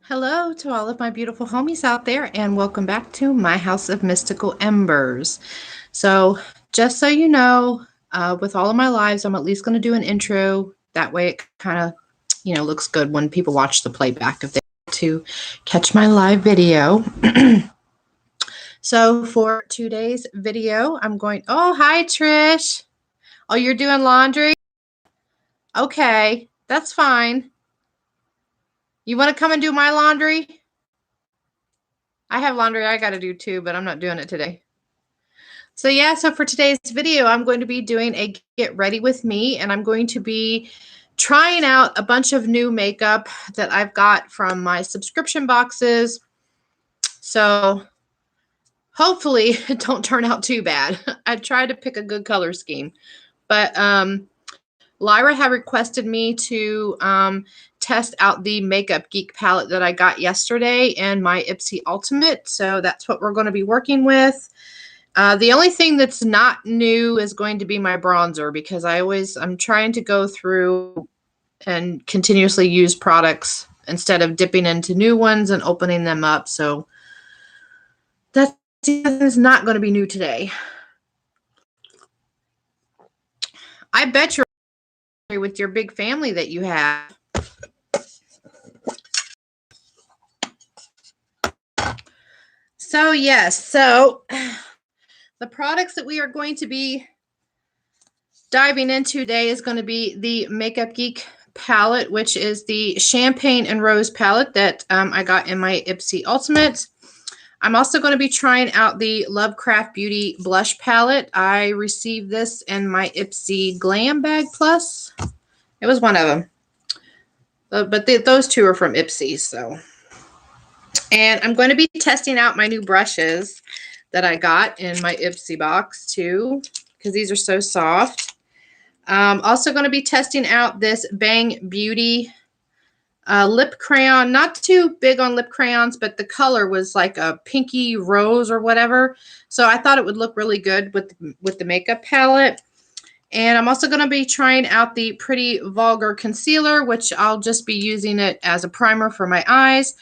Hello to all of my beautiful homies out there, and welcome back to my House of Mystical Embers. So, just so you know, with all of my lives, I'm at least going to do an intro. That way, it kind of, looks good when people watch the playback if they want to catch my live video. So, for today's video, I'm going. Oh, hi, Trish. Oh, you're doing laundry? Okay, that's fine. You want to come and do my laundry? I have laundry I got to do too, but I'm not doing it today. So for today's video, I'm going to be doing a get ready with me, and I'm going to be trying out a bunch of new makeup that I've got from my subscription boxes. So hopefully it don't turn out too bad. I tried to pick a good color scheme, but Lyra had requested me to test out the Makeup Geek palette that I got yesterday in my Ipsy Ultimate. So that's what we're going to be working with. The only thing that's not new is going to be my bronzer, because I'm trying to go through and continuously use products instead of dipping into new ones and opening them up. So that is not going to be new today. I bet you're with your big family that you have. So yes, the products that we are going to be diving into today is going to be the Makeup Geek palette, which is the Champagne and Rose palette that I got in my Ipsy Ultimate. I'm also going to be trying out the Lovecraft Beauty blush palette. I received this in my Ipsy Glam Bag Plus. It was one of them. But those two are from Ipsy, so. And I'm going to be testing out my new brushes that I got in my Ipsy box too, because these are so soft. Also going to be testing out this Bang Beauty lip crayon. Not too big on lip crayons, but the color was like a pinky rose or whatever. So I thought it would look really good with the makeup palette. And I'm also going to be trying out the Pretty Vulgar Concealer, which I'll just be using it as a primer for my eyes.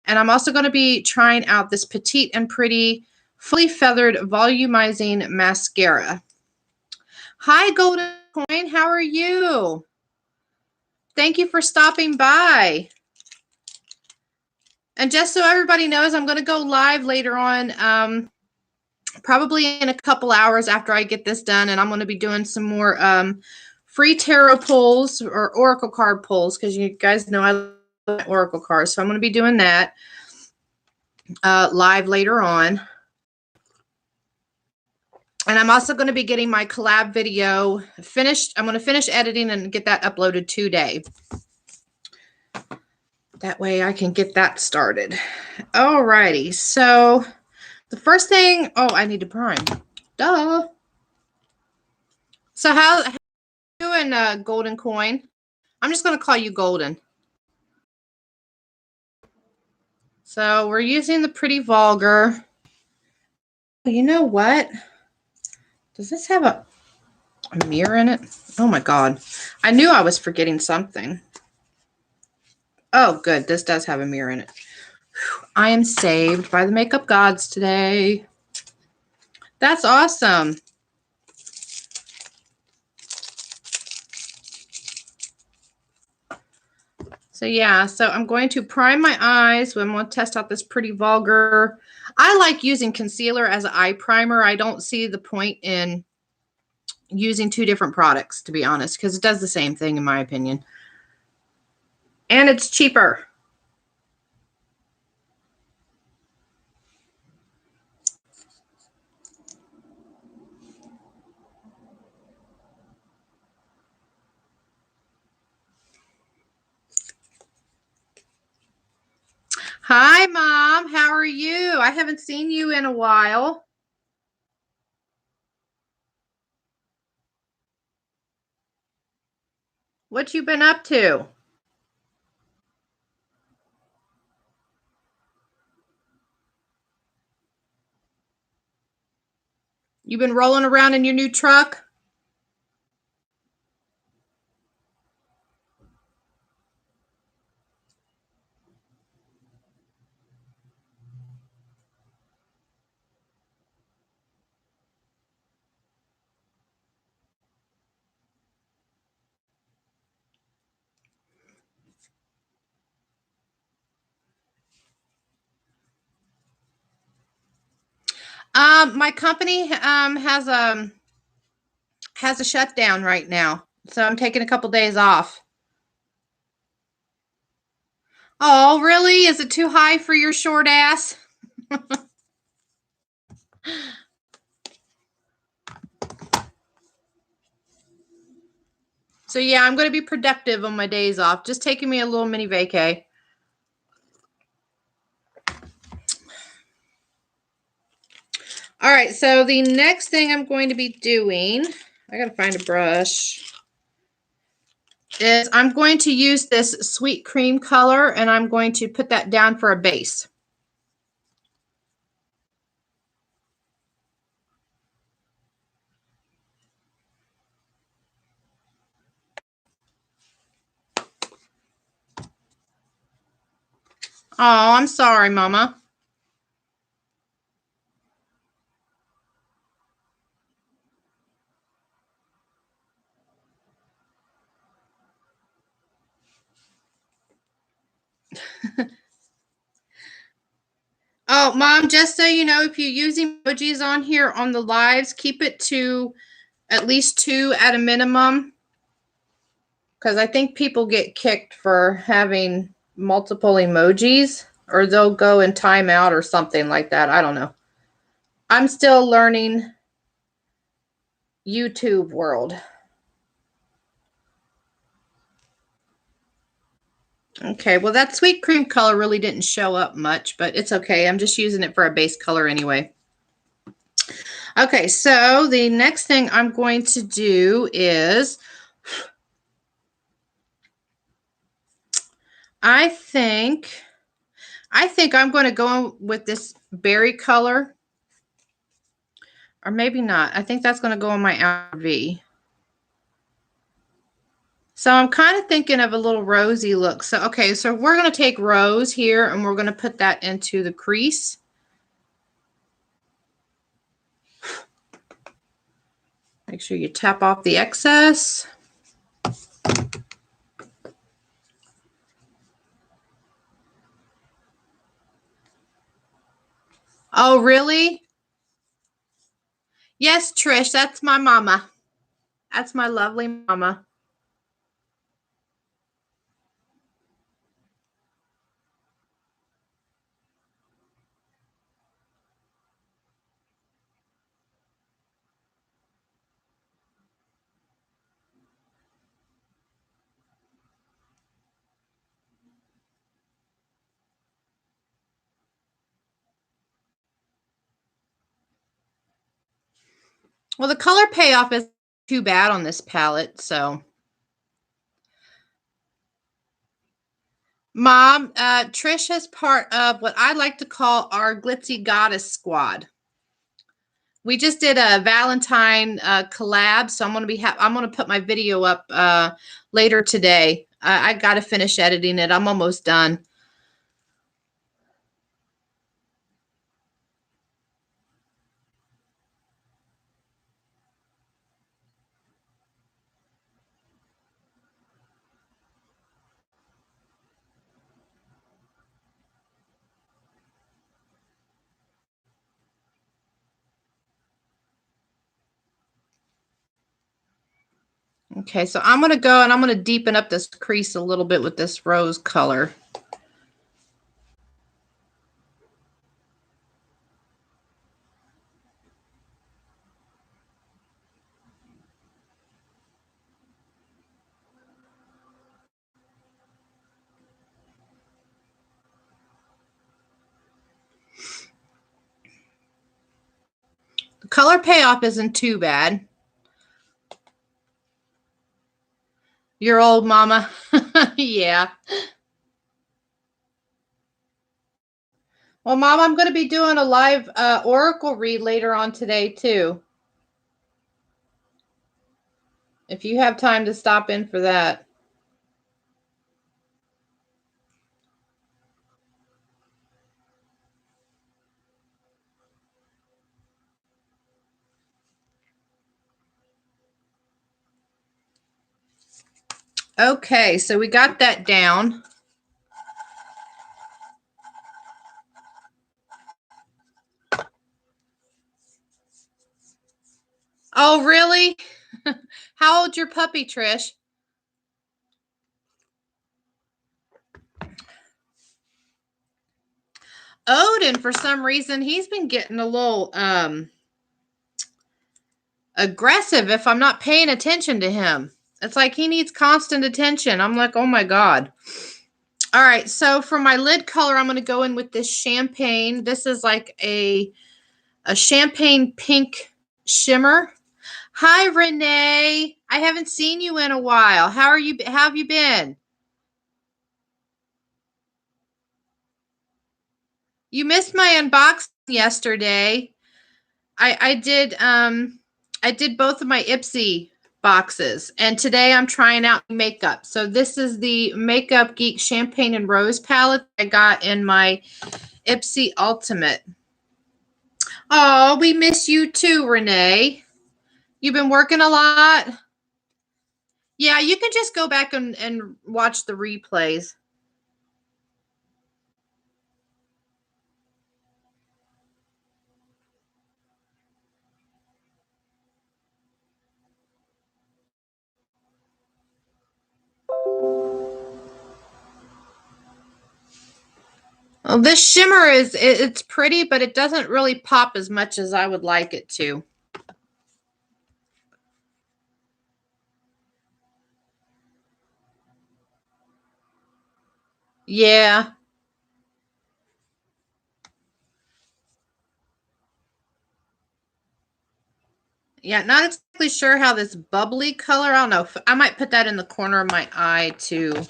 And I'm also going to be trying out this Petite and Pretty Fully Feathered Volumizing Mascara. Hi, Golden Coin. How are you? Thank you for stopping by. And just so everybody knows, I'm going to go live later on, probably in a couple hours after I get this done. And I'm going to be doing some more free tarot pulls or oracle card pulls, because you guys know I love oracle cards. So I'm going to be doing that live later on. And I'm also going to be getting my collab video finished. I'm going to finish editing and get that uploaded today. That way I can get that started. Alrighty, so the first thing, I need to prime. Duh. So how you doing, Golden Coin? I'm just going to call you Golden. So we're using the Pretty Vulgar. You know what? Does this have a mirror in it? Oh my God. I knew I was forgetting something. Oh, good. This does have a mirror in it. I am saved by the makeup gods today. That's awesome. So yeah, so I'm going to prime my eyes. I'm going to test out this Pretty Vulgar. I like using concealer as an eye primer. I don't see the point in using two different products, to be honest, because it does the same thing in my opinion. And it's cheaper. Hi, Mom. How are you? I haven't seen you in a while. What you been up to? You been rolling around in your new truck? My company has a shutdown right now, so I'm taking a couple days off. Oh, really? Is it too high for your short ass? So yeah, I'm going to be productive on my days off. Just taking me a little mini vacay. All right, so the next thing I'm going to be doing, I got to find a brush, is I'm going to use this sweet cream color, and I'm going to put that down for a base. Oh, I'm sorry, Mama. Oh, Mom, just so you know, if you use emojis on here on the lives, keep it to at least 2 at a minimum. Because I think people get kicked for having multiple emojis, or they'll go in timeout or something like that. I don't know. I'm still learning YouTube world. Okay, well, that sweet cream color really didn't show up much, but it's okay. I'm just using it for a base color anyway. Okay, so the next thing I'm going to do is I think I'm going to go with this berry color, or maybe not. I think that's going to go on my RV. So I'm kind of thinking of a little rosy look. So, okay, so we're going to take rose here and we're going to put that into the crease. Make sure you tap off the excess. Oh, really? Yes, Trish, that's my mama. That's my lovely mama. Well, the color payoff is too bad on this palette, so. Mom, Trish is part of what I like to call our Glitzy Goddess Squad. We just did a Valentine collab, so I'm going to put my video up later today. I got to finish editing it. I'm almost done. Okay, so I'm going to go and I'm going to deepen up this crease a little bit with this rose color. The color payoff isn't too bad. Your old mama. Yeah. Well, Mom, I'm going to be doing a live oracle read later on today, too. If you have time to stop in for that. Okay, so we got that down. Oh, really? How old's your puppy, Trish? Odin, for some reason, he's been getting a little aggressive if I'm not paying attention to him. It's like he needs constant attention. I'm like, oh my God. All right, so for my lid color, I'm going to go in with this champagne. This is like a champagne pink shimmer. Hi, Renee. I haven't seen you in a while. How are you? How have you been? You missed my unboxing yesterday. I did both of my Ipsy boxes, and today I'm trying out makeup. So this is the Makeup Geek Champagne and Rose palette I got in my Ipsy Ultimate. Oh, we miss you too, Renee. You've been working a lot. Yeah, you can just go back and watch the replays. Well, this shimmer it's pretty, but it doesn't really pop as much as I would like it to. Yeah. Yeah, not exactly sure how this bubbly color, I don't know. I might put that in the corner of my eye to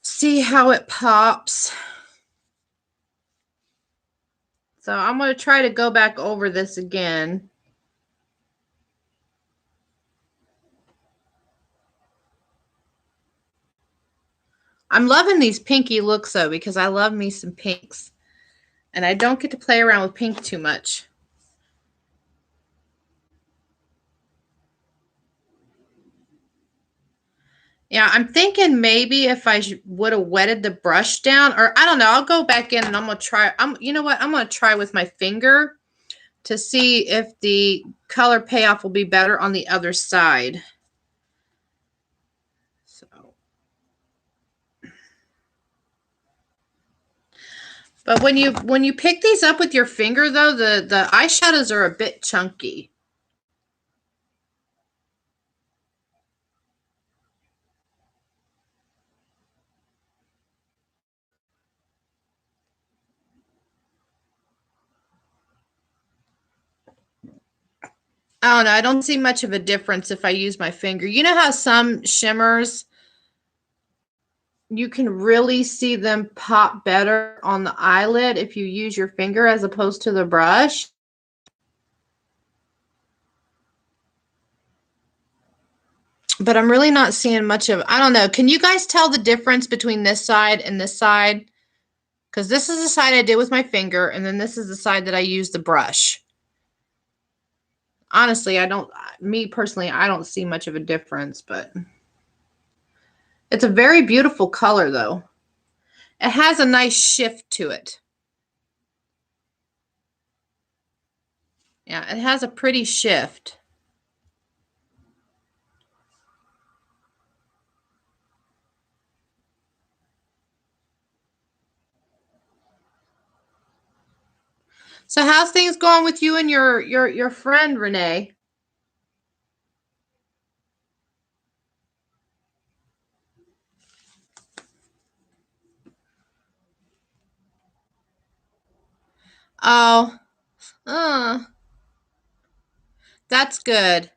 see how it pops. So I'm going to try to go back over this again. I'm loving these pinky looks though, because I love me some pinks. And I don't get to play around with pink too much. Yeah, I'm thinking maybe if I would have wetted the brush down, or I don't know, I'll go back in and I'm going to try. You know what? I'm going to try with my finger to see if the color payoff will be better on the other side. So, but when you pick these up with your finger though, the eyeshadows are a bit chunky. I don't know. I don't see much of a difference if I use my finger. You know how some shimmers, you can really see them pop better on the eyelid if you use your finger as opposed to the brush? But I'm really not seeing much of, I don't know. Can you guys tell the difference between this side and this side? Because this is the side I did with my finger, and then this is the side that I use the brush. Honestly, me personally, I don't see much of a difference, but it's a very beautiful color though. It has a nice shift to it. Yeah, it has a pretty shift. So how's things going with you and your friend Renee? Oh, uh, that's good.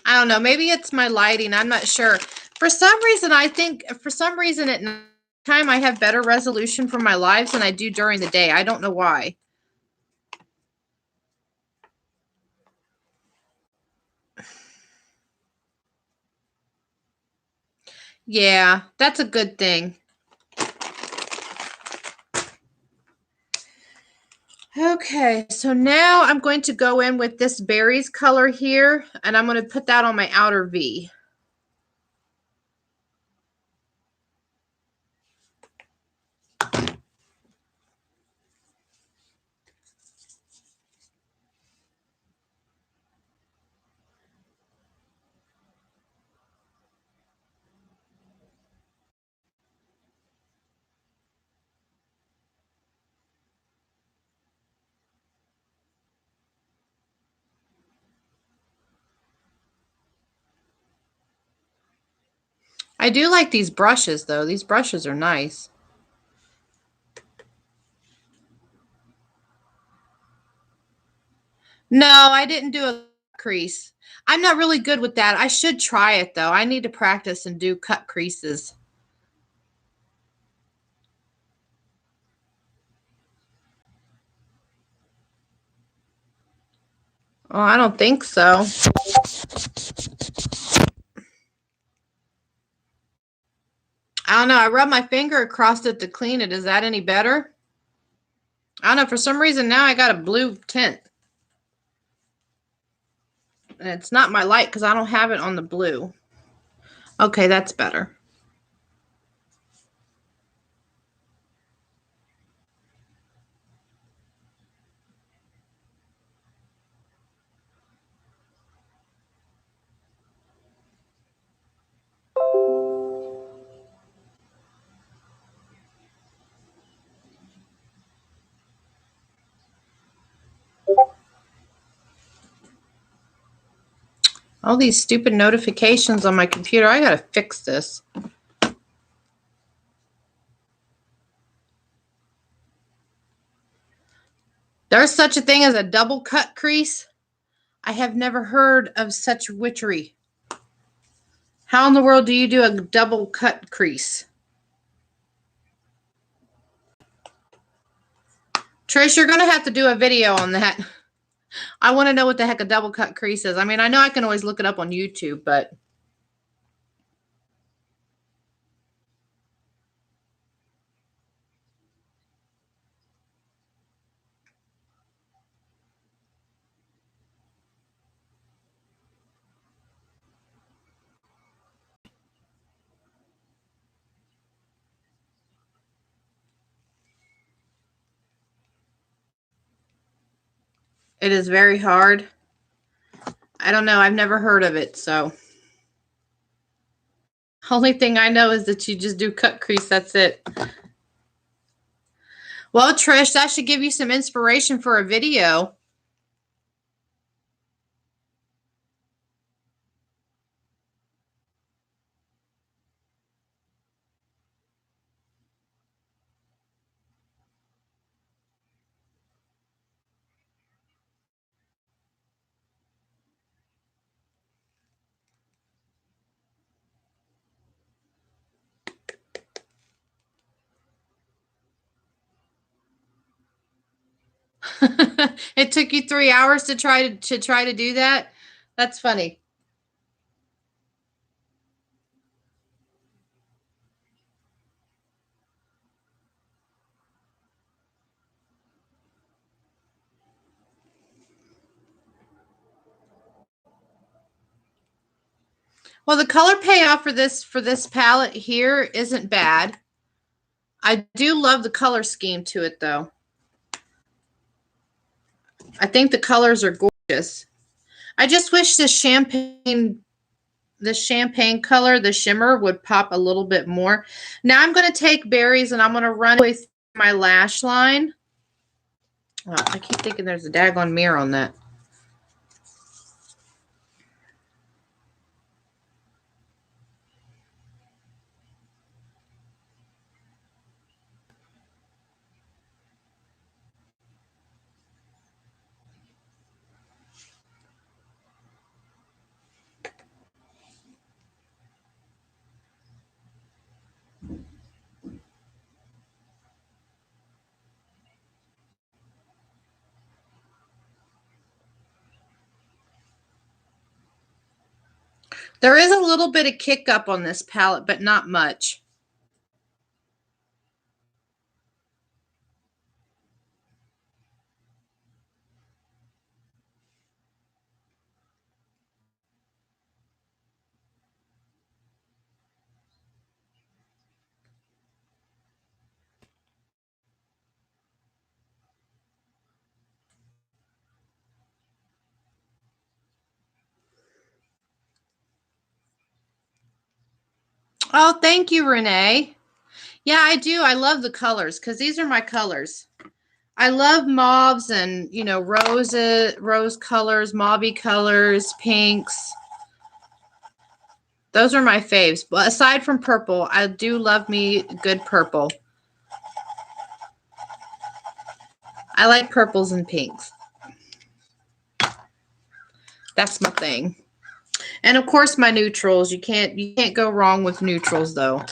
I don't know. Maybe it's my lighting. I'm not sure. For some reason, I think for some reason at night time I have better resolution for my lives than I do during the day. I don't know why. Yeah, that's a good thing. Okay, so now I'm going to go in with this berries color here, and I'm going to put that on my outer V. I do like these brushes, though. These brushes are nice. No, I didn't do a crease. I'm not really good with that. I should try it, though. I need to practice and do cut creases. Oh, I don't think so. I don't know. I rubbed my finger across it to clean it. Is that any better? I don't know. For some reason, now I got a blue tint. And it's not my light because I don't have it on the blue. Okay, that's better. All these stupid notifications on my computer. I gotta fix this. There's such a thing as a double cut crease. I have never heard of such witchery. How in the world do you do a double cut crease? Trish, you're going to have to do a video on that. I want to know what the heck a double cut crease is. I mean, I know I can always look it up on YouTube, but it is very hard. I don't know. I've never heard of it, so. Only thing I know is that you just do cut crease. That's it. Well, Trish, that should give you some inspiration for a video. It took you 3 hours to try to do that. That's funny. Well, the color payoff for this palette here isn't bad. I do love the color scheme to it, though. I think the colors are gorgeous. I just wish the champagne color, the shimmer, would pop a little bit more. Now I'm going to take berries and I'm going to run away through my lash line. Oh, I keep thinking there's a daggone mirror on that. There is a little bit of kick up on this palette, but not much. Oh, thank you, Renee. Yeah, I do. I love the colors because these are my colors. I love mauves and, you know, rose colors, mauvey colors, pinks. Those are my faves. But aside from purple, I do love me good purple. I like purples and pinks. That's my thing. And of course my neutrals. You can't go wrong with neutrals though.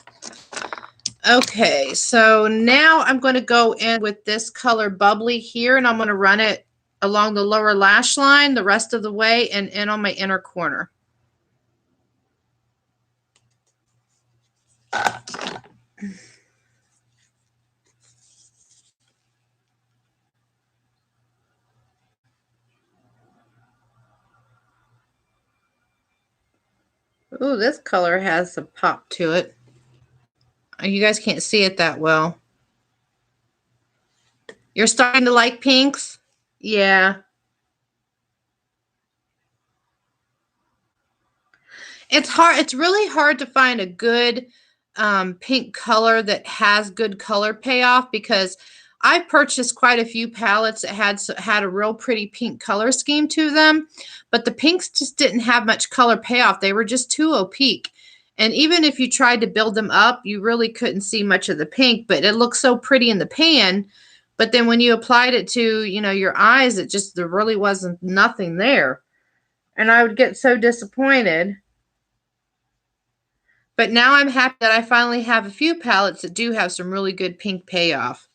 Okay, so now I'm going to go in with this color Bubbly here, and I'm going to run it along the lower lash line the rest of the way and in on my inner corner. Ooh, this color has some pop to it. You guys can't see it that well. You're starting to like pinks? Yeah. It's hard. It's really hard to find a good pink color that has good color payoff because I purchased quite a few palettes that had a real pretty pink color scheme to them, but the pinks just didn't have much color payoff. They were just too opaque. And even if you tried to build them up, you really couldn't see much of the pink, but it looked so pretty in the pan. But then when you applied it to, your eyes, there really wasn't nothing there. And I would get so disappointed. But now I'm happy that I finally have a few palettes that do have some really good pink payoff.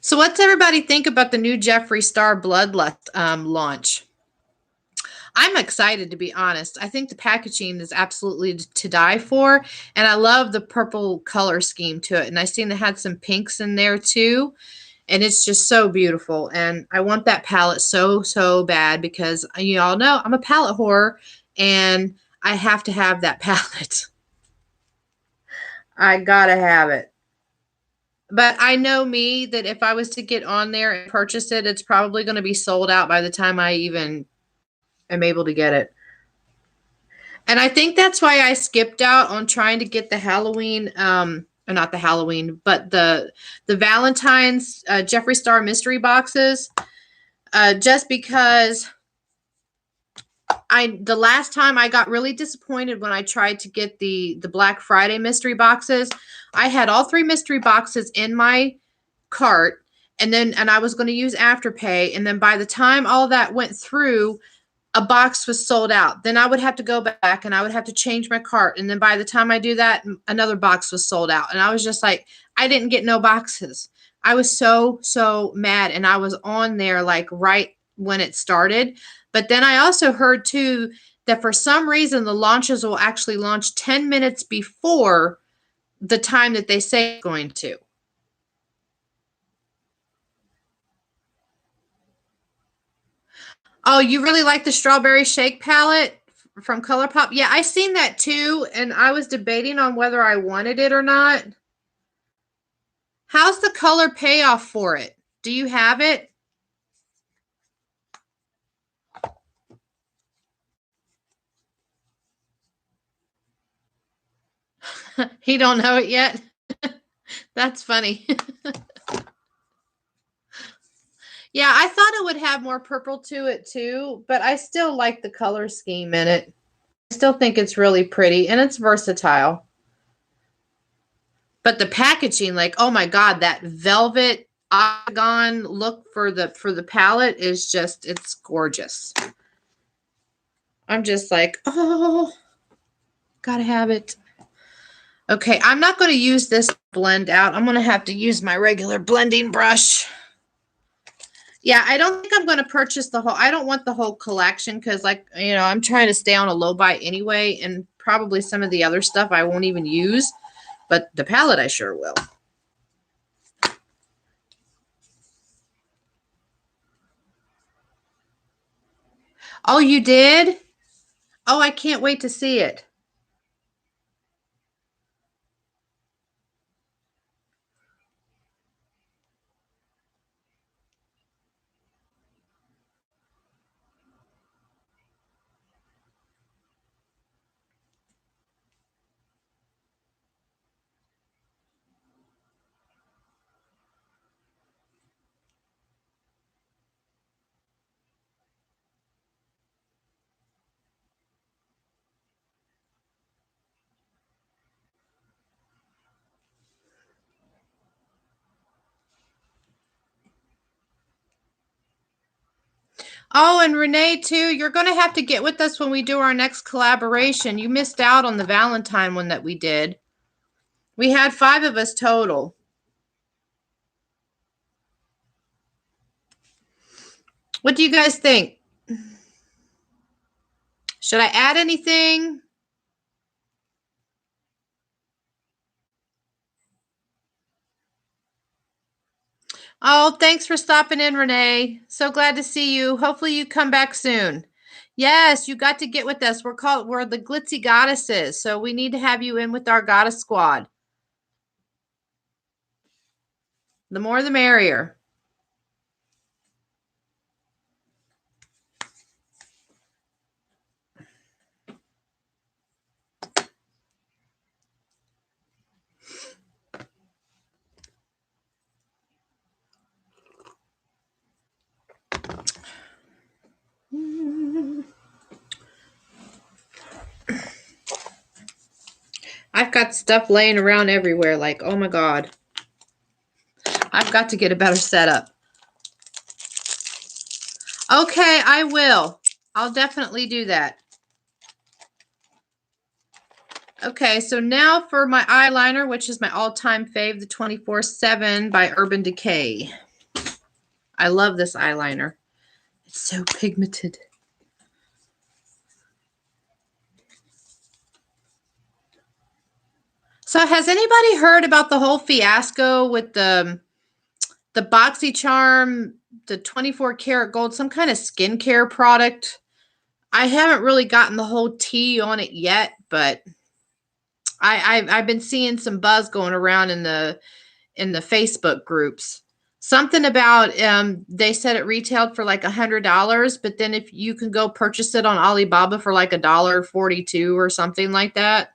So what's everybody think about the new Jeffree Star Bloodlust launch? I'm excited, to be honest. I think the packaging is absolutely to die for, and I love the purple color scheme to it. And I seen it had some pinks in there too, and it's just so beautiful. And I want that palette so, so bad because you all know I'm a palette whore, and I have to have that palette. I gotta have it. But I know me that if I was to get on there and purchase it, it's probably going to be sold out by the time I even am able to get it. And I think that's why I skipped out on trying to get the Halloween, or not the Halloween, but the Valentine's Jeffree Star mystery boxes, just because the last time I got really disappointed when I tried to get the Black Friday mystery boxes. I had all 3 mystery boxes in my cart, and I was going to use Afterpay, and then by the time all that went through, a box was sold out. Then I would have to go back and I would have to change my cart, and then by the time I do that, another box was sold out, and I was just like, I didn't get no boxes. I was so mad, and I was on there like right when it started. But then I also heard too that for some reason the launches will actually launch 10 minutes before the time that they say it's going to. Oh, you really like the strawberry shake palette from ColourPop? Yeah, I seen that too, and I was debating on whether I wanted it or not. How's the color payoff for it? Do you have it? He don't know it yet? That's funny. Yeah, I thought it would have more purple to it too, but I still like the color scheme in it. I still think it's really pretty and it's versatile. But the packaging, like, oh my God, that velvet octagon look for the palette is just, it's gorgeous. I'm just like, oh, gotta have it. Okay, I'm not going to use this blend out. I'm going to have to use my regular blending brush. Yeah, I don't think I'm going to purchase the whole, I don't want the whole collection because, like, I'm trying to stay on a low buy anyway, and probably some of the other stuff I won't even use, but the palette I sure will. Oh, you did? Oh, I can't wait to see it. Oh, and Renee, too, you're going to have to get with us when we do our next collaboration. You missed out on the Valentine one that we did. We had 5 of us total. What do you guys think? Should I add anything? Oh, thanks for stopping in, Renee. So glad to see you. Hopefully you come back soon. Yes, you got to get with us. We're the Glitzy Goddesses, so we need to have you in with our goddess squad. The more the merrier. I've got stuff laying around everywhere, like, oh my God. I've got to get a better setup. Okay, I will. I'll definitely do that. Okay, so now for my eyeliner, which is my all-time fave, the 24/7 by Urban Decay. I love this eyeliner. It's so pigmented. So has anybody heard about the whole fiasco with the BoxyCharm, the 24 karat gold, some kind of skincare product? I haven't really gotten the whole tea on it yet, but I've been seeing some buzz going around in the Facebook groups. Something about they said it retailed for like $100, but then if you can go purchase it on Alibaba for like $1.42 or something like that.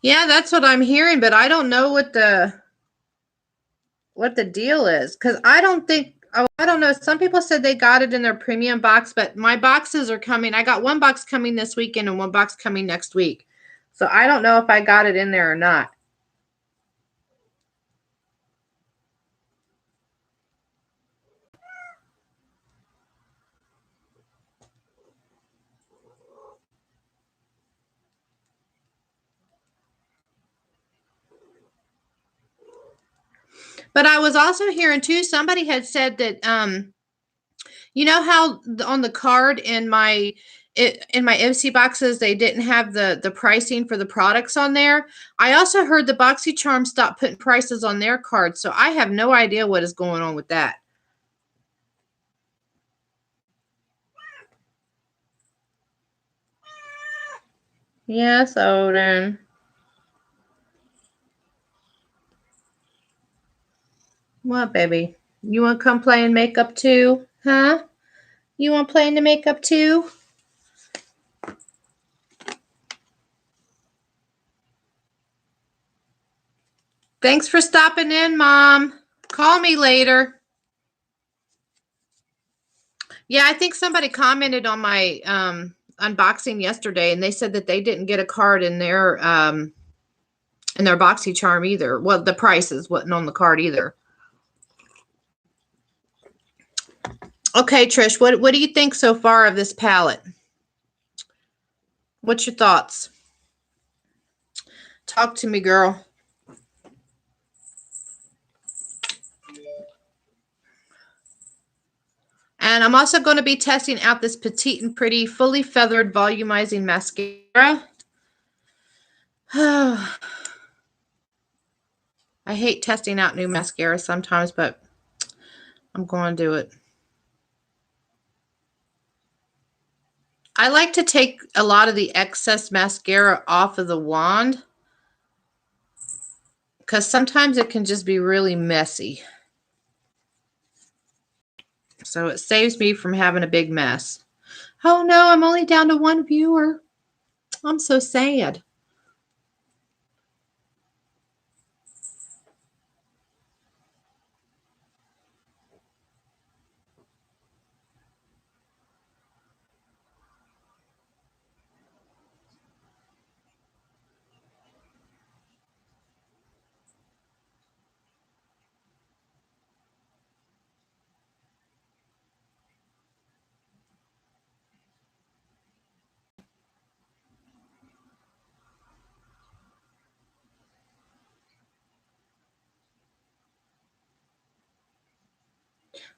Yeah, that's what I'm hearing, but I don't know what the deal is because I don't think oh, I don't know. Some people said they got it in their premium box, but my boxes are coming. I got one box coming this weekend and one box coming next week. So I don't know if I got it in there or not. But I was also hearing too, somebody had said that you know how on the card in my MC boxes they didn't have the pricing for the products on there. I also heard the BoxyCharm stopped putting prices on their cards, so I have no idea what is going on with that. Yes, Odin. What, baby? You want to come play in makeup too? Huh? You want to play in the makeup too? Thanks for stopping in, Mom. Call me later. Yeah, I think somebody commented on my unboxing yesterday, and they said that they didn't get a card in their BoxyCharm either. Well, the prices wasn't on the card either. Okay, Trish, what do you think so far of this palette? What's your thoughts? Talk to me, girl. And I'm also going to be testing out this Petite and Pretty Fully Feathered Volumizing Mascara. I hate testing out new mascara sometimes, but I'm going to do it. I like to take a lot of the excess mascara off of the wand because sometimes it can just be really messy. So it saves me from having a big mess. Oh no, I'm only down to 1 viewer. I'm so sad.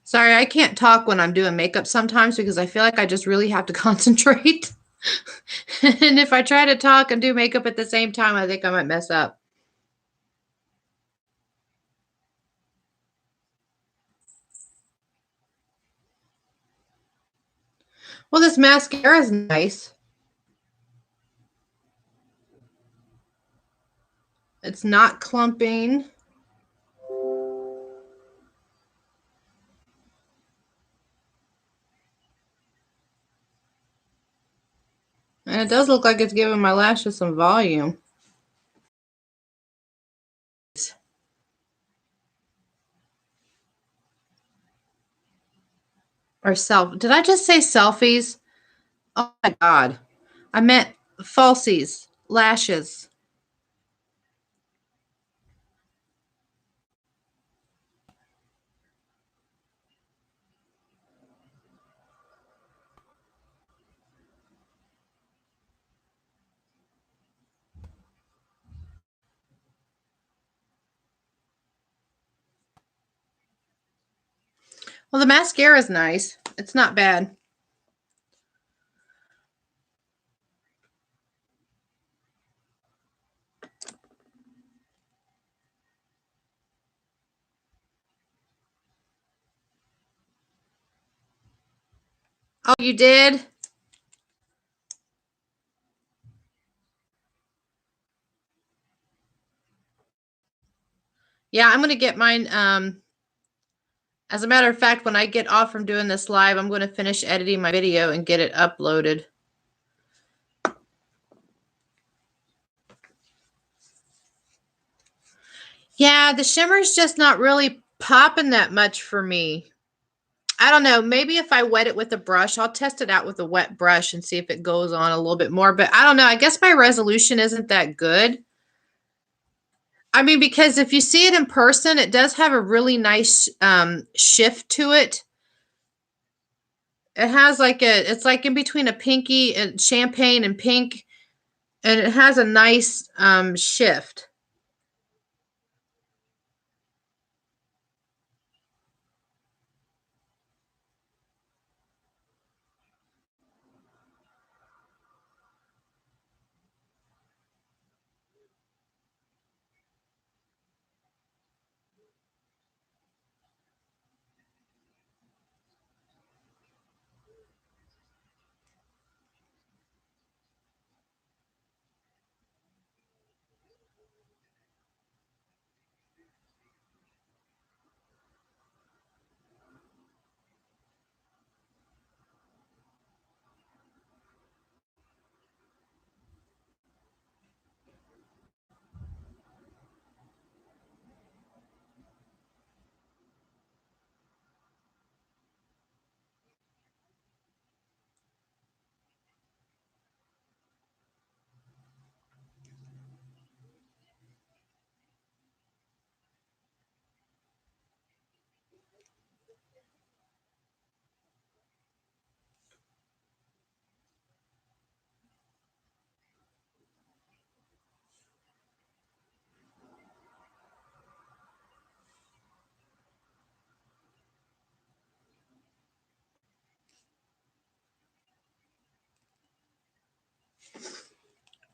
Sorry, I can't talk when I'm doing makeup sometimes because I feel like I just really have to concentrate. And if I try to talk and do makeup at the same time, I think I might mess up. Well, this mascara is nice. It's not clumping. And it does look like it's giving my lashes some volume. Or did I just say selfies? Oh my God. I meant falsies, lashes. Well, the mascara is nice. It's not bad. Oh, you did? Yeah, I'm going to get mine. As a matter of fact, when I get off from doing this live, I'm going to finish editing my video and get it uploaded. Yeah, the shimmer's just not really popping that much for me. I don't know. Maybe if I wet it with a brush, I'll test it out with a wet brush and see if it goes on a little bit more. But I don't know. I guess my resolution isn't that good. I mean, because if you see it in person, it does have a really nice shift to it. It has like it's like in between a pinky and champagne and pink, and it has a nice shift.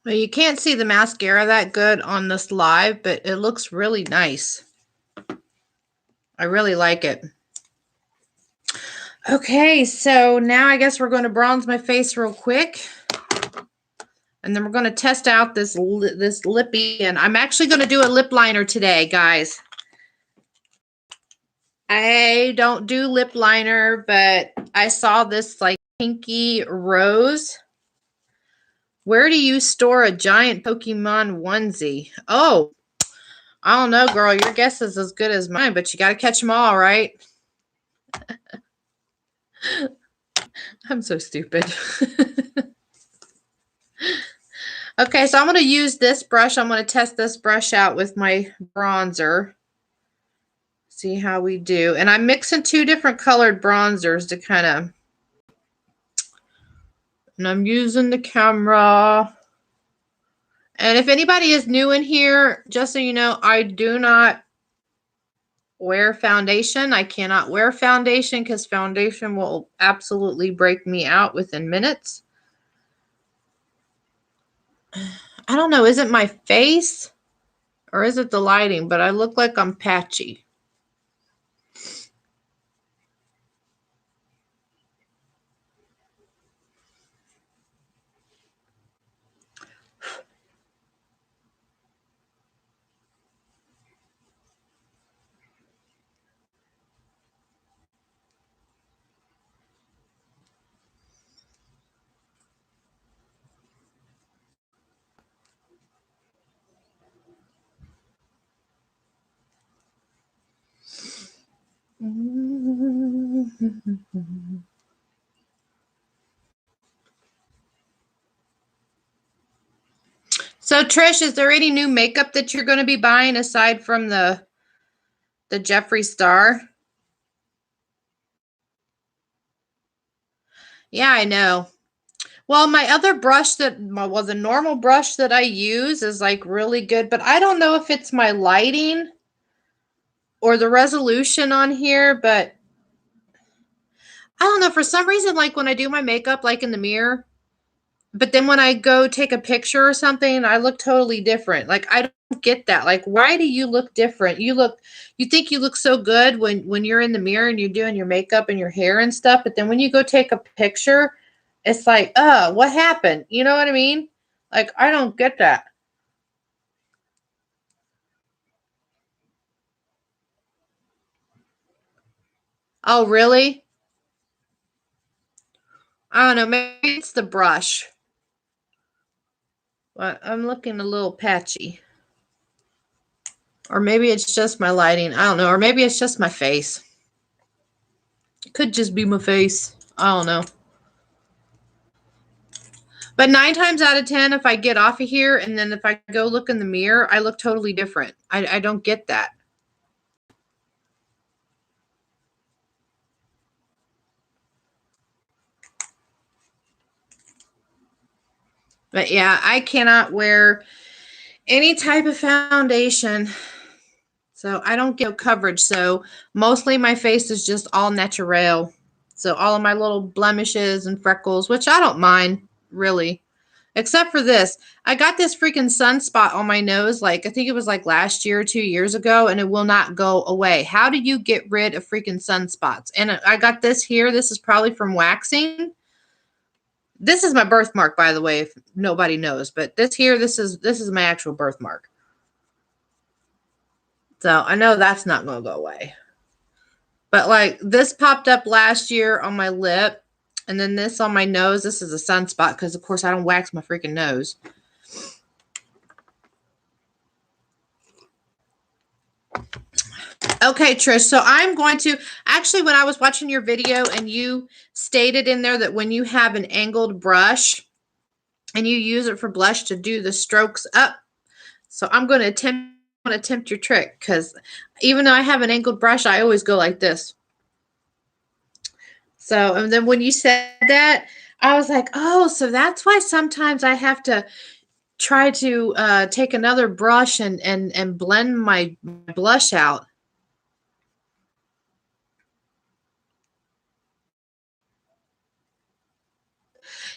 Well, you can't see the mascara that good on this live, but it looks really nice. I really like it. Okay, so now I guess we're going to bronze my face real quick. And then we're going to test out this lippy. And I'm actually going to do a lip liner today, guys. I don't do lip liner, but I saw this like pinky rose. Where do you store a giant Pokemon onesie? Oh, I don't know, girl. Your guess is as good as mine, but you got to catch them all, right? I'm so stupid. Okay, so I'm going to use this brush. I'm going to test this brush out with my bronzer. See how we do. And I'm mixing two different colored bronzers to kind of... And I'm using the camera. And if anybody is new in here, just so you know, I do not wear foundation. I cannot wear foundation because foundation will absolutely break me out within minutes. I don't know. Is it my face or is it the lighting? But I look like I'm patchy. So Trish, is there any new makeup that you're going to be buying aside from the Jeffree Star? Yeah, I know. Well, my other brush well, the normal brush that I use is like really good, but I don't know if it's my lighting or the resolution on here, but I don't know. For some reason, like when I do my makeup, like in the mirror, but then when I go take a picture or something, I look totally different. Like I don't get that. Like, why do you look different? You think you look so good when you're in the mirror and you're doing your makeup and your hair and stuff, but then when you go take a picture, it's like, what happened? You know what I mean? Like, I don't get that. Oh, really? I don't know. Maybe it's the brush. But I'm looking a little patchy. Or maybe it's just my lighting. I don't know. Or maybe it's just my face. It could just be my face. I don't know. But 9 times out of 10, if I get off of here and then if I go look in the mirror, I look totally different. I don't get that. But yeah, I cannot wear any type of foundation. So I don't get coverage. So mostly my face is just all natural. So all of my little blemishes and freckles, which I don't mind really. Except for this. I got this freaking sunspot on my nose, like I think it was like last year or 2 years ago, and it will not go away. How do you get rid of freaking sunspots? And I got this here. This is probably from waxing. This is my birthmark, by the way, if nobody knows. But this here, this is my actual birthmark. So I know that's not going to go away. But like this popped up last year on my lip. And then this on my nose. This is a sunspot because, of course, I don't wax my freaking nose. Okay, Trish. So I'm going to actually, when I was watching your video and you stated in there that when you have an angled brush and you use it for blush to do the strokes up. So I'm going to attempt your trick because even though I have an angled brush, I always go like this. So, and then when you said that, I was like, oh, so that's why sometimes I have to try to take another brush and blend my blush out.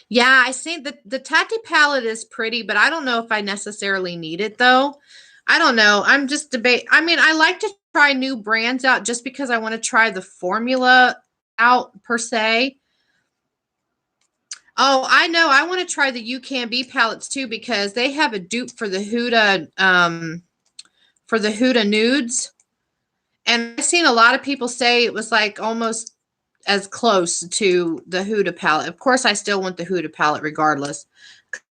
Yeah, I see the Tacky palette is pretty, but I don't know if I necessarily need it though. I don't know. I'm just debate. I mean, I like to try new brands out just because I want to try the formula out per se. Oh, I know. I want to try the You Can Be palettes too because they have a dupe for the Huda nudes. And I've seen a lot of people say it was like almost as close to the Huda palette. Of course, I still want the Huda palette regardless.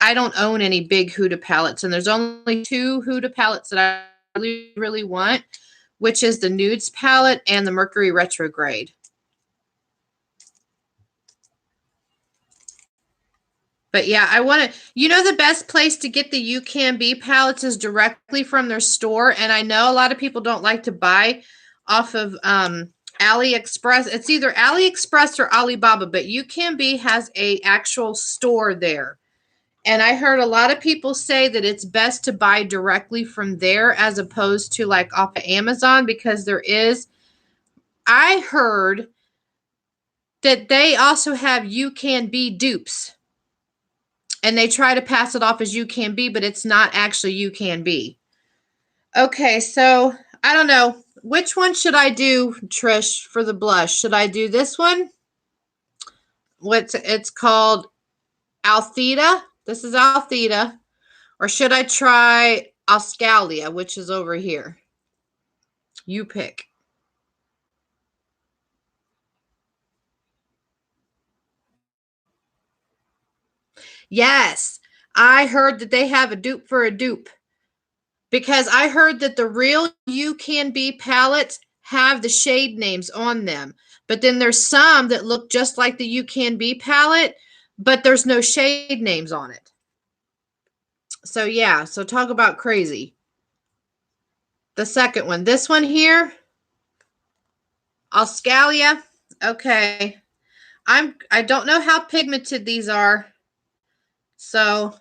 I don't own any big Huda palettes, and there's only two Huda palettes that I really, really want, which is the Nudes palette and the Mercury Retrograde. But yeah, I want to, the best place to get the You Can Be palettes is directly from their store. And I know a lot of people don't like to buy off of AliExpress. It's either AliExpress or Alibaba, but You Can Be has a actual store there. And I heard a lot of people say that it's best to buy directly from there as opposed to like off of Amazon because I heard that they also have You Can Be dupes. And they try to pass it off as You Can Be, but it's not actually You Can Be. Okay, so I don't know. Which one should I do, Trish, for the blush? Should I do this one? It's called Altheta. This is Altheta. Or should I try Auscalia, which is over here? You pick. Yes, I heard that they have a dupe for a dupe. Because I heard that the real You Can Be palettes have the shade names on them. But then there's some that look just like the You Can Be palette, but there's no shade names on it. So yeah, so talk about crazy. The second one, this one here, Auscalia. Okay. I don't know how pigmented these are. So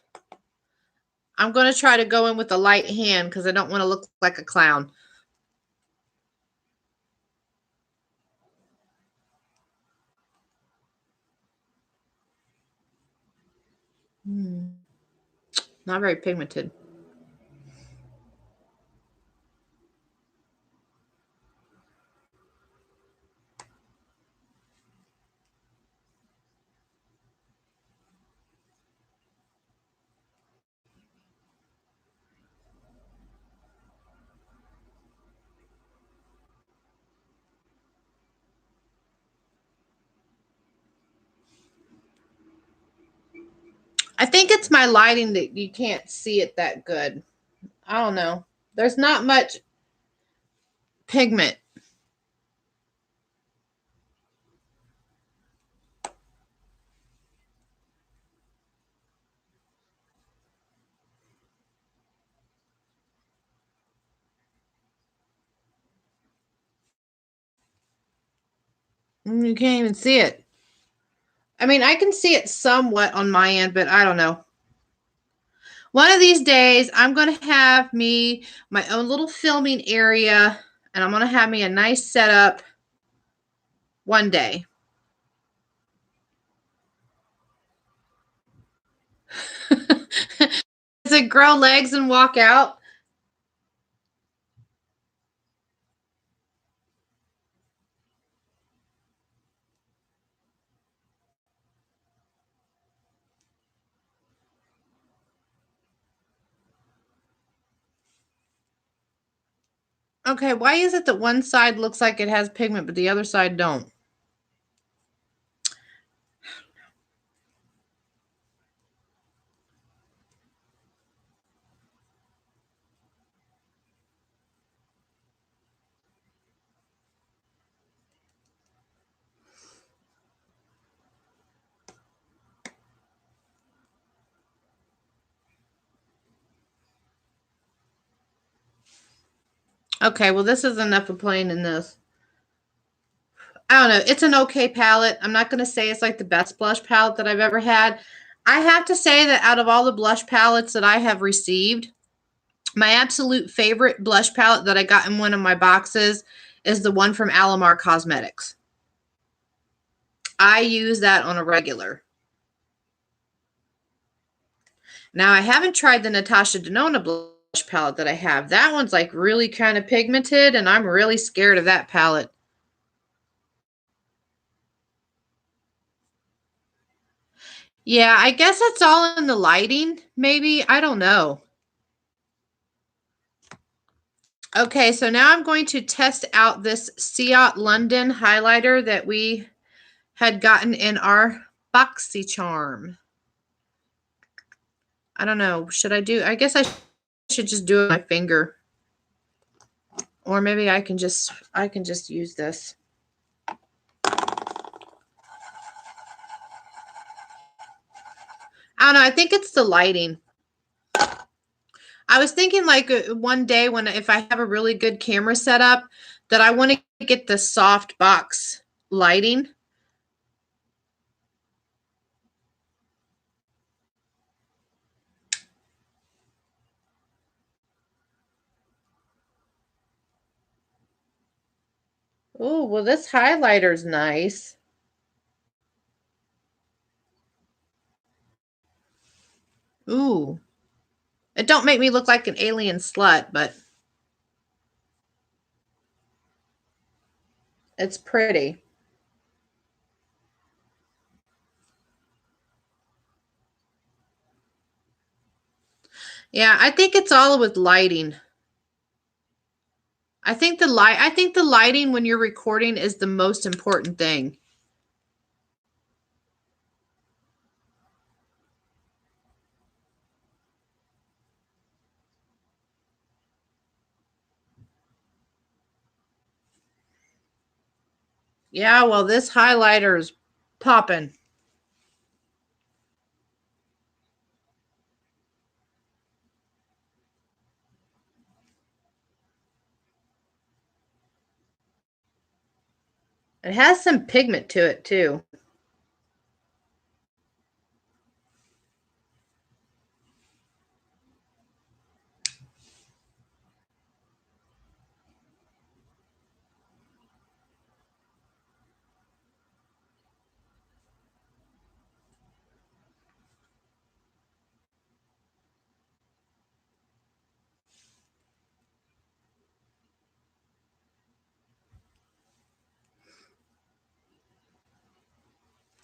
I'm going to try to go in with a light hand because I don't want to look like a clown. Not very pigmented. I think it's my lighting that you can't see it that good. I don't know. There's not much pigment. You can't even see it. I mean, I can see it somewhat on my end, but I don't know. One of these days, I'm going to have my own little filming area, and I'm going to have me a nice setup one day. Does it grow legs and walk out? Okay, why is it that one side looks like it has pigment, but the other side don't? Okay, well, this is enough of playing in this. I don't know. It's an okay palette. I'm not going to say it's like the best blush palette that I've ever had. I have to say that out of all the blush palettes that I have received, my absolute favorite blush palette that I got in one of my boxes is the one from Alamar Cosmetics. I use that on a regular. Now, I haven't tried the Natasha Denona blush palette that I have. That one's like really kind of pigmented, and I'm really scared of that palette. Yeah, I guess it's all in the lighting, maybe. I don't know. Okay, so now I'm going to test out this Ciat London highlighter that we had gotten in our BoxyCharm. I don't know. Should I do? I guess I should just do it with my finger. Or maybe I can just use this. I don't know. I think it's the lighting. I was thinking like one day if I have a really good camera setup that I want to get the soft box lighting. Oh, well, this highlighter's nice. Ooh. It don't make me look like an alien slut, but it's pretty. Yeah, I think it's all with lighting. I think the lighting when you're recording is the most important thing. Yeah, well, this highlighter is popping. It has some pigment to it too.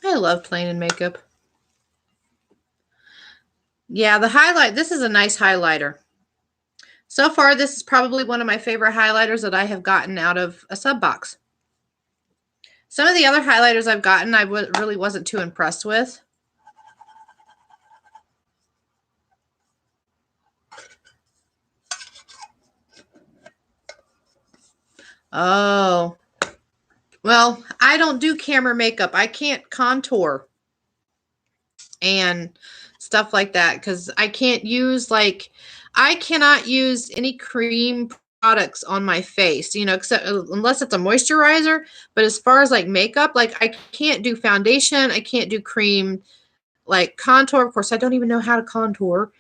I love playing in makeup. Yeah, this is a nice highlighter. So far, this is probably one of my favorite highlighters that I have gotten out of a sub box. Some of the other highlighters I've gotten, I really wasn't too impressed with. Oh. Well, I don't do camera makeup. I can't contour and stuff like that because I cannot use any cream products on my face, except unless it's a moisturizer. But as far as like makeup, like I can't do foundation, I can't do cream, like contour. Of course, I don't even know how to contour.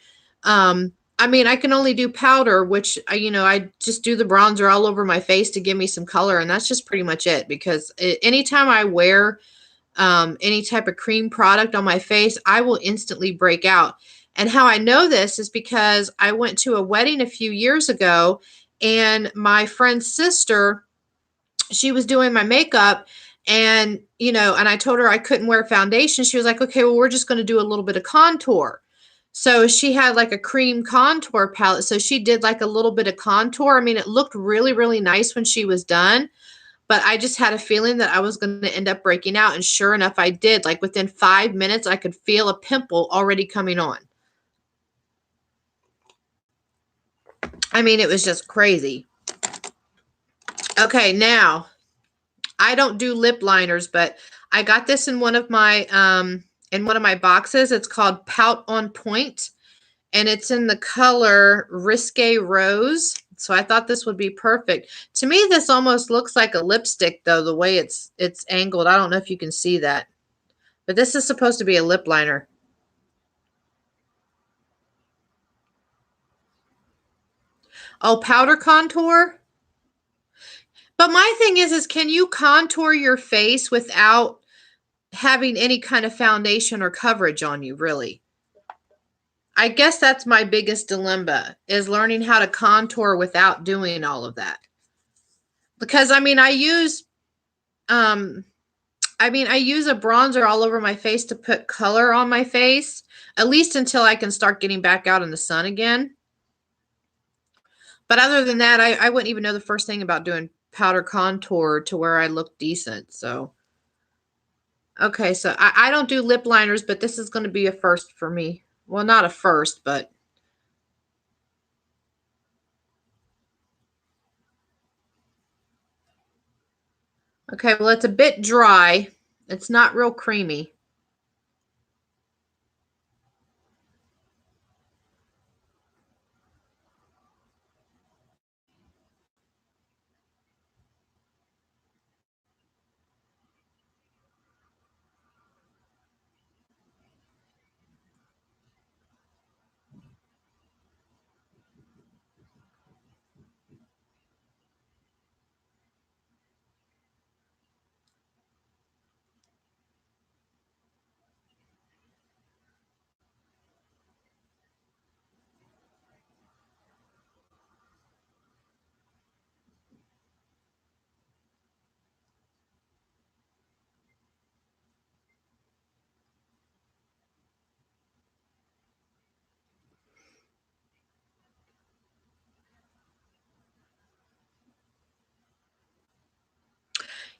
I mean, I can only do powder, which I just do the bronzer all over my face to give me some color, and that's just pretty much it. Because anytime I wear any type of cream product on my face, I will instantly break out. And how I know this is because I went to a wedding a few years ago, and my friend's sister, she was doing my makeup, and and I told her I couldn't wear foundation. She was like, okay, well, we're just going to do a little bit of contour. So she had like a cream contour palette. So she did like a little bit of contour. I mean, it looked really, really nice when she was done, but I just had a feeling that I was going to end up breaking out. And sure enough, I did. Like within 5 minutes, I could feel a pimple already coming on. I mean, it was just crazy. Okay, now I don't do lip liners, but I got this in one of my boxes. It's called Pout on Point, and it's in the color Risque Rose. So I thought this would be perfect. To me, this almost looks like a lipstick, though, the way it's angled. I don't know if you can see that. But this is supposed to be a lip liner. Oh, powder contour? But my thing is can you contour your face without having any kind of foundation or coverage on you, really? I guess that's my biggest dilemma, is learning how to contour without doing all of that. Because I mean, I use I mean, I use a bronzer all over my face to put color on my face, at least until I can start getting back out in the sun again. But other than that, I wouldn't even know the first thing about doing powder contour to where I look decent. So, okay, so I don't do lip liners, but this is going to be a first for me. Well, not a first, but okay, well, it's a bit dry. It's not real creamy.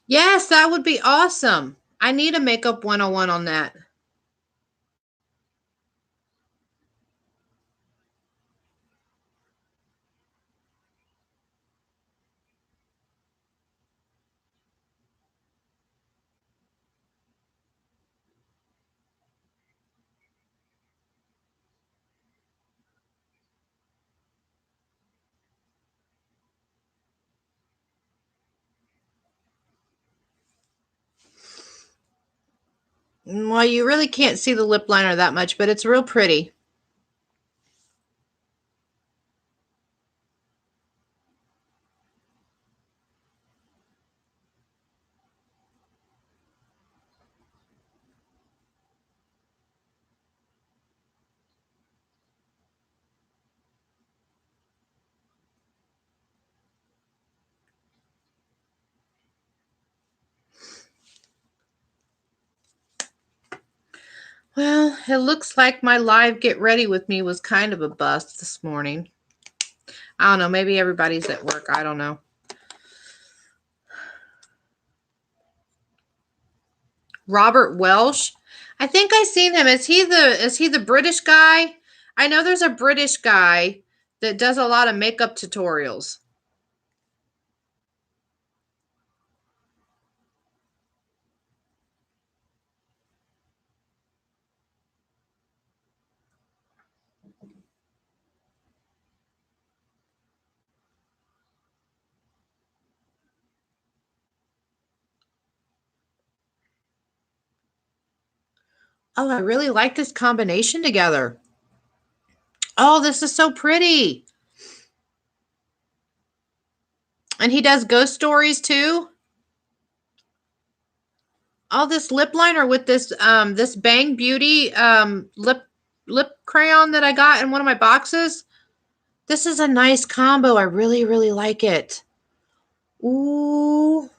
Yes, that would be awesome. I need a makeup 101 on that. Well, you really can't see the lip liner that much, but it's real pretty. Well, it looks like my live get ready with me was kind of a bust this morning. I don't know. Maybe everybody's at work. I don't know. Robert Welsh. I think I seen him. Is he the British guy? I know there's a British guy that does a lot of makeup tutorials. Oh, I really like this combination together. Oh, this is so pretty. And he does ghost stories too. All this lip liner with this Bang Beauty lip crayon that I got in one of my boxes. This is a nice combo. I really, really like it. Ooh.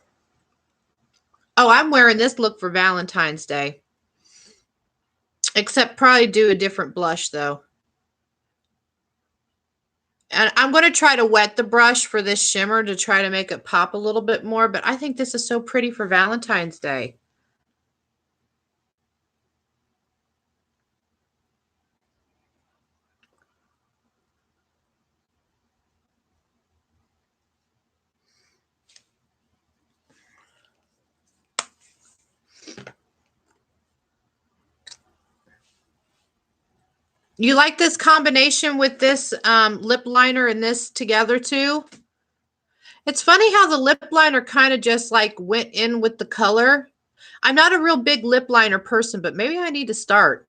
Oh, I'm wearing this look for Valentine's Day. Except probably do a different blush though. And I'm going to try to wet the brush for this shimmer to try to make it pop a little bit more. But I think this is so pretty for Valentine's Day. You like this combination with this lip liner and this together too? It's funny how the lip liner kind of just like went in with the color. I'm not a real big lip liner person, but maybe I need to start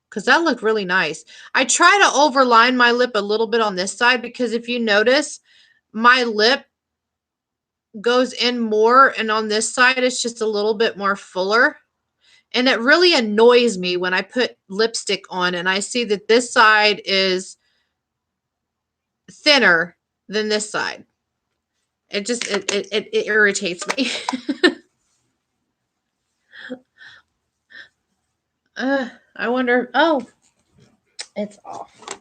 because that looked really nice. I try to overline my lip a little bit on this side because if you notice, my lip goes in more and on this side it's just a little bit more fuller. And it really annoys me when I put lipstick on and I see that this side is thinner than this side. It just it irritates me. I wonder. Oh, it's off.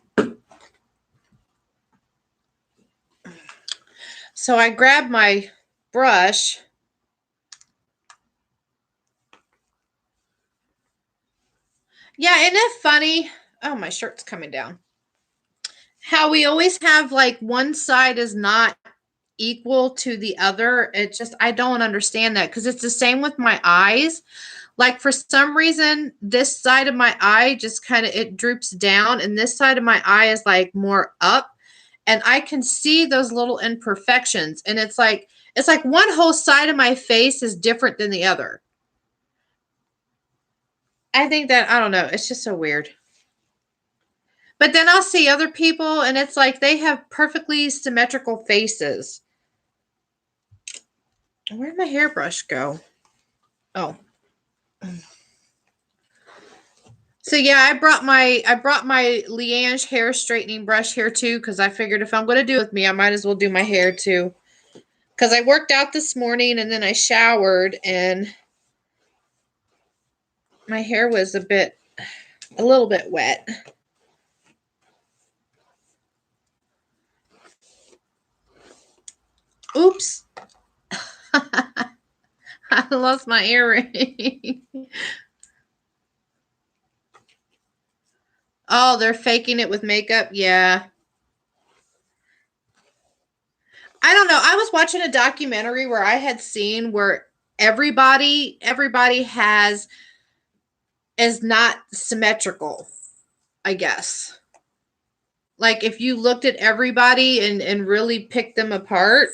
So I grabbed my brush. Yeah, isn't it funny? Oh, my shirt's coming down. How we always have like one side is not equal to the other. It just, I don't understand that because it's the same with my eyes. Like for some reason, this side of my eye just kind of it droops down, and this side of my eye is like more up, and I can see those little imperfections. And it's like one whole side of my face is different than the other. I think that I don't know. It's just so weird. But then I'll see other people, and it's like they have perfectly symmetrical faces. Where'd my hairbrush go? Oh. So yeah, I brought my Leange hair straightening brush here too, because I figured if I'm going to do it with me, I might as well do my hair too. Because I worked out this morning and then I showered and my hair was a little bit wet. Oops. I lost my earring. Oh, they're faking it with makeup? Yeah. I don't know. I was watching a documentary where I had seen where everybody has is not symmetrical, I guess. Like if you looked at everybody and really picked them apart,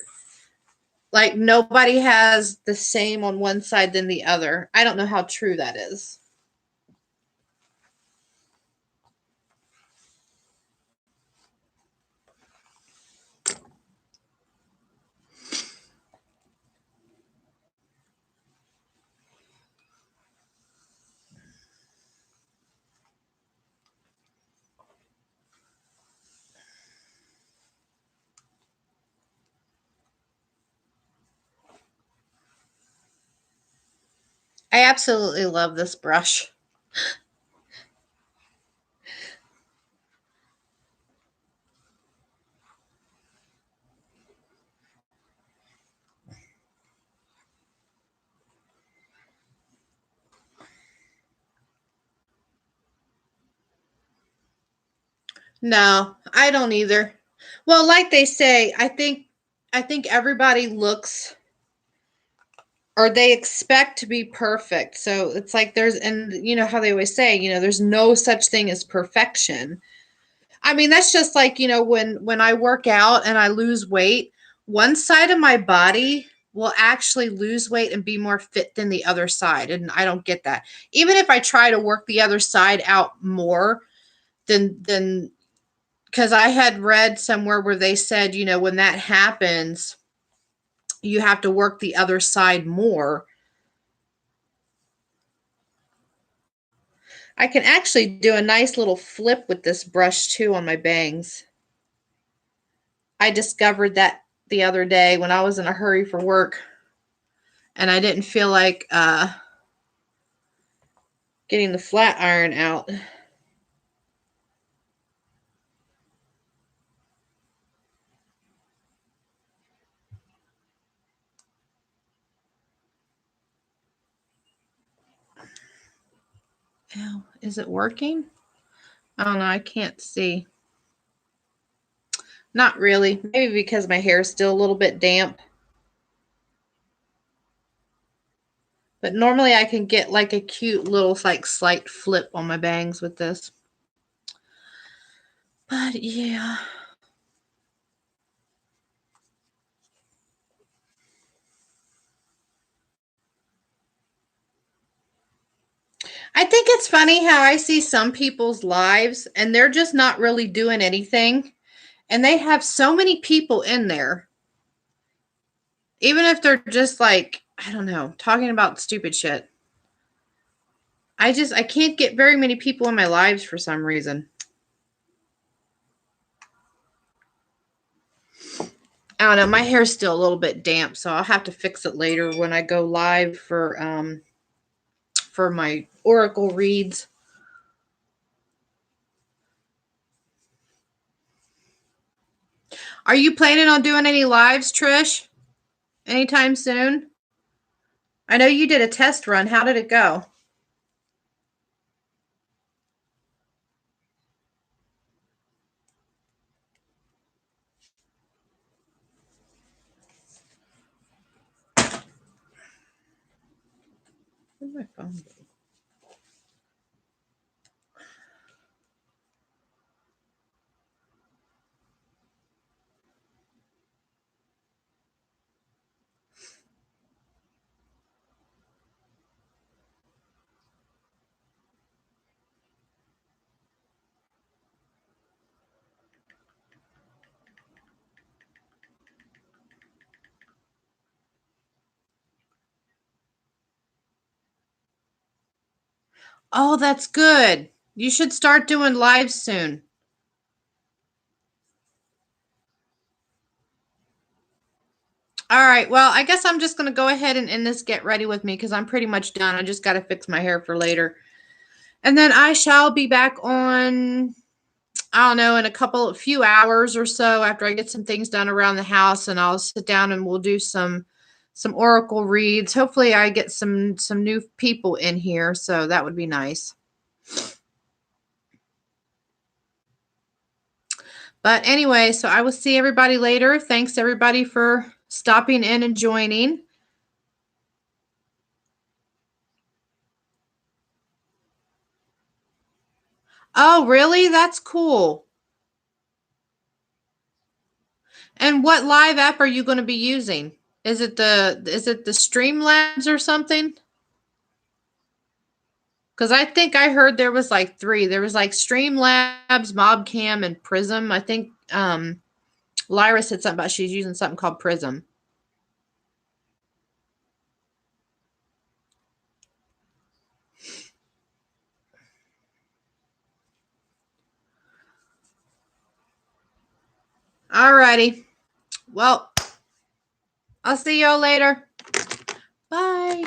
like nobody has the same on one side than the other. I don't know how true that is. I absolutely love this brush. No, I don't either. Well, like they say, I think everybody looks or they expect to be perfect. So it's like there's and you know how they always say, there's no such thing as perfection. I mean, that's just like, when I work out and I lose weight, one side of my body will actually lose weight and be more fit than the other side. And I don't get that. Even if I try to work the other side out more than because I had read somewhere where they said, when that happens, you have to work the other side more. I can actually do a nice little flip with this brush too on my bangs. I discovered that the other day when I was in a hurry for work and I didn't feel like getting the flat iron out. Ow, is it working? I don't know. I can't see. Not really. Maybe because my hair is still a little bit damp. But normally I can get like a cute little like slight flip on my bangs with this. But yeah. I think it's funny how I see some people's lives and they're just not really doing anything. And they have so many people in there. Even if they're just like, I don't know, talking about stupid shit. I can't get very many people in my lives for some reason. I don't know. My hair's still a little bit damp, so I'll have to fix it later when I go live for for my oracle reads. Are you planning on doing any lives, Trish? Anytime soon? I know you did a test run. How did it go? Where's my phone? Oh, that's good. You should start doing lives soon. All right. Well, I guess I'm just going to go ahead and end this Get Ready With Me because I'm pretty much done. I just got to fix my hair for later. And then I shall be back on, I don't know, in a few hours or so after I get some things done around the house, and I'll sit down and we'll do some oracle reads. Hopefully I get some new people in here, so that would be nice. But anyway, so I will see everybody later. Thanks everybody for stopping in and joining. Oh, really? That's cool. And what live app are you going to be using? Is it the Streamlabs or something? Because I think I heard there was like 3. There was like Streamlabs, Mobcam, and Prism. I think Lyra said something about she's using something called Prism. Alrighty. Well, I'll see y'all later. Bye.